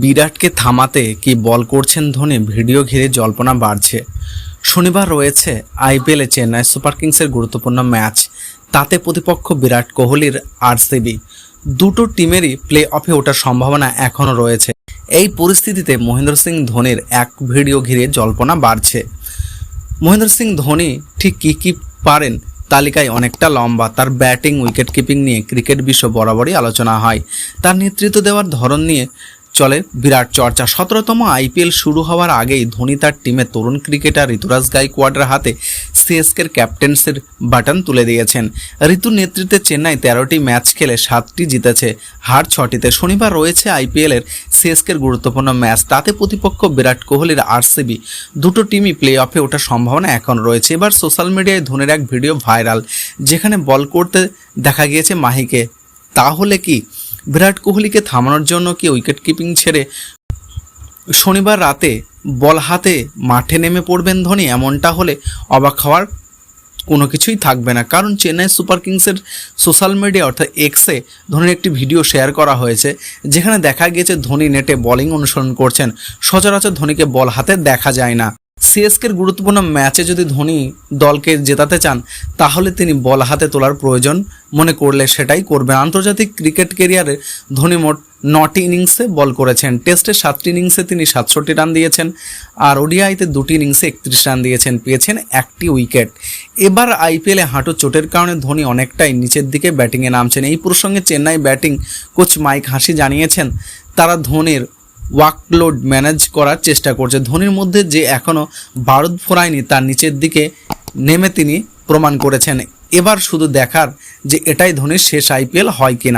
বিরাটকে থামাতে কি বল করছেন ধোনি, ভিডিও ঘিরে জল্পনা বাড়ছে। শনিবার রয়েছে আইপিএলে চেন্নাই সুপার কিংসের গুরুত্বপূর্ণ ম্যাচ। তাতে প্রতিপক্ষ বিরাট কোহলির আরসিবি। দুটো টিমেরই প্লে অফে ওঠার সম্ভাবনা এখনও রয়েছে। এই পরিস্থিতিতে মহেন্দ্র সিং ধোনির এক ভিডিও ঘিরে জল্পনা বাড়ছে। মহেন্দ্র সিং ধোনি ঠিক কী পারেন তালিকায় অনেকটা লম্বা। তার ব্যাটিং, উইকেট কিপিং নিয়ে ক্রিকেট বিশ্ব বরাবরই আলোচনা হয়। তার নেতৃত্ব দেওয়ার ধরন নিয়ে চলে বিরাট চর্চা। 17তম আইপিএল শুরু হওয়ার আগেই ধোনি তার টিমে তরুণ ক্রিকেটার ঋতুরাজ গাইকোয়াড়ের হাতে সিএসকের ক্যাপ্টেন্সির বাটন তুলে দিয়েছেন। ঋতুর নেতৃত্বে চেন্নাই 13টি ম্যাচ খেলে 7টি জিতেছে, হার 6টিতে। শনিবার রয়েছে আইপিএলের সিএসকের গুরুত্বপূর্ণ ম্যাচ। তাতে প্রতিপক্ষ বিরাট কোহলির আরসিবি। দুটো টিমই প্লে অফে ওঠার সম্ভাবনা এখন রয়েছে। এবার সোশ্যাল মিডিয়ায় ধোনির এক ভিডিও ভাইরাল, যেখানে বল করতে দেখা গিয়েছে মাহিকে। তাহলে কি বিরাট কোহলিকে থামানোর জন্য কি উইকেট কিপিং ছেড়ে শনিবার রাতে বল হাতে মাঠে নেমে পড়বেন ধোনি? এমনটা হলে অবাক হওয়ার কোনো কিছুই থাকবে না, কারণ চেন্নাই সুপার কিংসের সোশ্যাল মিডিয়া অর্থাৎ এক্সে ধোনির একটি ভিডিও শেয়ার করা হয়েছে, যেখানে দেখা গিয়েছে ধোনি নেটে বোলিং অনুসরণ করছেন। সচরাচর ধোনিকে বল হাতে দেখা যায় না। সিএসকের গুরুত্বপূর্ণ ম্যাচে যদি ধোনি দলকে জেতাতে চান, তাহলে তিনি বল হাতে তোলার প্রয়োজন মনে করলে সেটাই করবেন। আন্তর্জাতিক ক্রিকেট ক্যারিয়ারে ধোনি মোট 9টি ইনিংসে বল করেছেন। টেস্টে 7টি ইনিংসে তিনি 67 রান দিয়েছেন, আর ওডিআইতে 2টি ইনিংসে 31 রান দিয়েছেন, পেয়েছেন 1টি উইকেট। এবার আইপিএলে হাঁটু চোটের কারণে ধোনি অনেকটাই নিচের দিকে ব্যাটিংয়ে নামছেন। এই প্রসঙ্গে চেন্নাই ব্যাটিং কোচ মাইক হাসি জানিয়েছেন, তারা ধোনির ওয়ার্কলোড ম্যানেজ করার চেষ্টা করছে। ধোনির মধ্যে যে এখনও বারুদ ফোরায়নি, তার নিচের দিকে নেমে তিনি প্রমাণ করেছেন। এবার শুধু দেখার যে এটাই ধোনির শেষ আইপিএল হয় কিনা।